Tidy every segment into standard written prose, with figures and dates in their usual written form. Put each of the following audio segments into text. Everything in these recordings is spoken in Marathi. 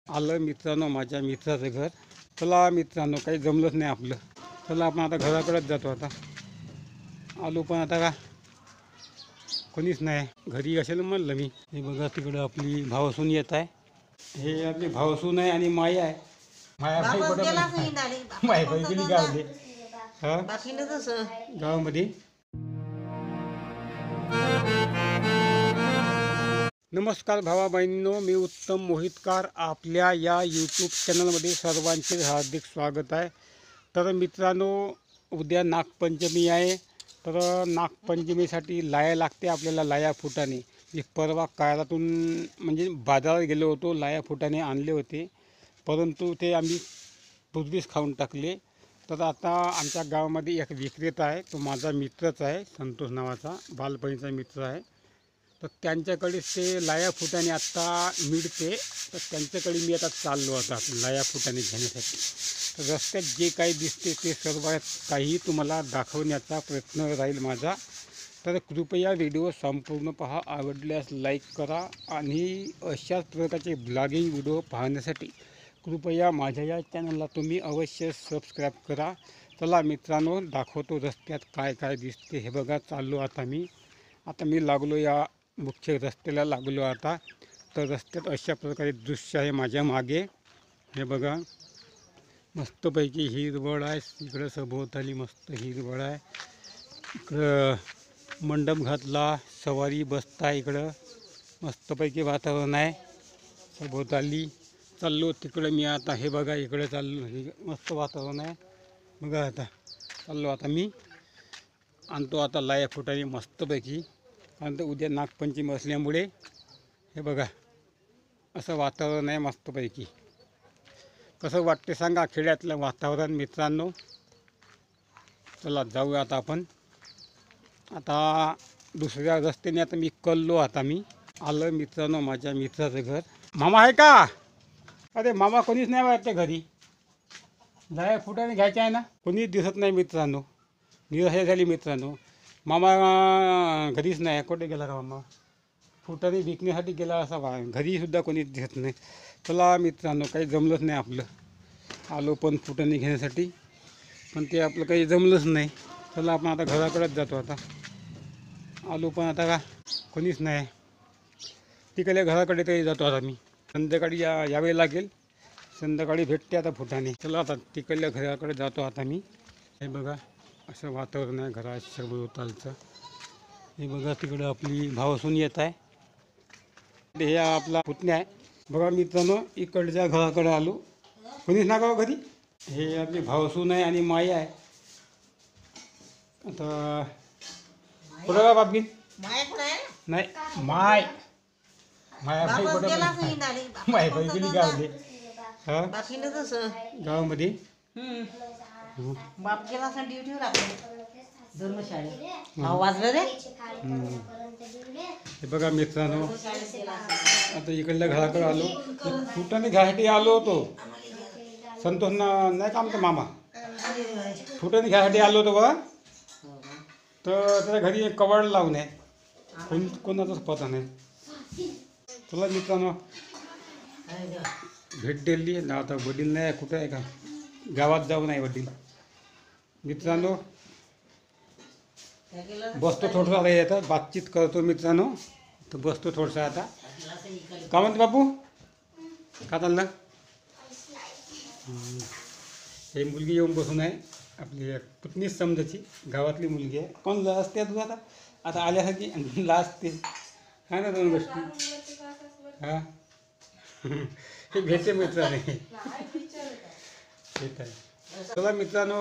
आलं मित्रांनो माझ्या मित्राचं घर. चला मित्रांनो, काही जमलंच नाही आपलं. चला आपण आता घराकडेच जातो. आता आलो पण आता का कोणीच नाही घरी असेल म्हणलं मी. हे बघा तिकडं आपली भावसून येत आहे. हे आपली भावसून आहे आणि माई आहे. माया भाई कुठं माई भाई गेली गावले. हा गावामध्ये. नमस्कार भावा बहिणींनो, मी उत्तम मोहितकार. आपल्या या यूट्यूब चॅनलमध्ये सर्वांचे हार्दिक स्वागत आहे. तर मित्रांनो, उद्या नागपंचमी आहे. तर नागपंचमीसाठी लाया लागते आपल्याला, लाया फुटाणे. मी परवा काळातून म्हणजे बाजारात गेलो होतो, लाया फुटाणे आणले होते, परंतु ते आम्ही पूर्वीच खाऊन टाकले. तर आता आमच्या गावामध्ये एक विक्रेता आहे, तो माझा मित्रच आहे, संतोष नावाचा, बालपणीचा मित्र आहे. तर त्यांच्याकडे ते लाया फुटाणे आत्ता मिळते. तर त्यांच्याकडे मी आता चाललो आता लाया फुटाणे घेण्यासाठी. तर रस्त्यात जे काही दिसते ते सर्व काही तुम्हाला दाखवण्याचा प्रयत्न राहील माझा. तर कृपया व्हिडिओ संपूर्ण पहा. आवडल्यास लाईक करा आणि अशाच प्रकारचे ब्लॉगिंग व्हिडिओ पाहण्यासाठी कृपया माझ्या या चॅनलला तुम्ही अवश्य सबस्क्राईब करा. चला मित्रांनो, दाखवतो रस्त्यात काय काय दिसते. हे बघा, चाललो आता मी लागलो या मुख्य रस्त्याला लागलो आता. तर रस्त्यात अशा प्रकारे दृश्य आहे माझ्या मागे. हे बघा, मस्तपैकी हिरवळ आहे. इकडं सभोवताली मस्त हिरवळ आहे. इकडं मंडप घातला, सवारी बसता. इकडं मस्तपैकी वातावरण आहे सभोवताली. चाललो तिकडं मी आता. हे बघा, इकडे चाललो, मस्त वातावरण आहे. बघा आता चाललो आता मी. आणतो आता लाया फुटाणे मस्तपैकी. कारण तर उद्या नागपंचमी असल्यामुळे हे बघा असं वातावरण आहे मस्तपैकी. कसं वाटते सांगा खेड्यातलं वातावरण मित्रांनो. चला जाऊया आता आपण. आता दुसऱ्या रस्त्याने आता मी कळलो. आता मी आलं मित्रांनो माझ्या मित्राचं घर. मामा आहे का? अरे मामा कोणीच नाही वाटते घरी. लाया फुटाणे घ्यायचे आहे ना, कोणीच दिसत नाही मित्रांनो. निराशा झाली मित्रांनो. मामा घरीच नाही. कुठे गेला का मामा? फुटाणे विकण्यासाठी गेला असा, घरीसुद्धा कोणीच दिसत नाही. चला मित्रांनो, काही जमलंच नाही आपलं. आलो पण फुटाणे घेण्यासाठी, पण ते आपलं काही जमलंच नाही. चला आपण आता घराकडेच जातो. आता आलो पण आता का कोणीच नाही. तिकडे घराकडे तरी जातो आता मी. संध्याकाळी यावे लागेल. संध्याकाळी भेटते आता फुटाणे. चला आता तिकडल्या घराकडे जातो आता मी. हे बघा असं वातावरण आहे घरात सभोवतालचं. हे बघा तिकडं आपली भावसून येत आहे. हे आपला पुतण्या आहे. बघा मित्रांनो, इकडच्या घराकडे आलो. कोणीच ना का घरी. हे आपली भावसून आहे आणि माई आहे. आता कुठं का बापगी नाही, माय भाई कुठं, माय भाई गेली गावले. हा गावामध्ये. बाप गेला असं ड्युटीवर धर्मशाळेत वाजलं रे. हे बघा मित्रांनो, आता इकडल्या घराकडे आलो. फुटाणे घ्यायसाठी आलो होतो. संतोष नाही का आमचा मामा, फुटाणे घ्यायसाठी आलो होतो बघा. तर त्याच्या घरी एक कवाड लावून आहे. कोणाचाच पता नाही. तुला मित्रांनो भेट दिली ना. आता वडील नाही, कुठं आहे का, गावात जाऊन आहे वडील. मित्रांनो बसतो थोडंसं आता. येतं बातचीत करतो मित्रांनो. तर बसतो थोडंसं आता. का म्हणते बापू, का चाललं? हे मुलगी येऊन बसून आहे. आपली पुतणीच समजायची, गावातली मुलगी आहे. कोण असते तुझं आता? आता आल्यासारखी लाजते. हा ना, दोन गोष्टी. हां हे भेटते मित्राने. ठीक आहे. चला मित्रांनो,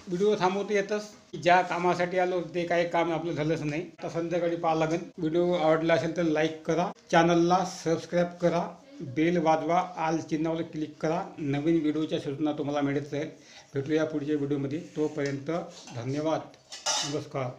व्हिडिओ थांबवतो येतच. ज्या कामासाठी आलो ते काही काम आपलं झालंच नाही. तर संध्याकाळी पाहावं लागेल. व्हिडिओ आवडला असेल तर लाईक करा, चॅनलला सबस्क्राईब करा, बेल वाजवा, आल चिन्हावर क्लिक करा. नवीन व्हिडिओच्या सूचना तुम्हाला मिळत राहील. भेटूया पुढच्या व्हिडिओमध्ये. तोपर्यंत धन्यवाद, नमस्कार.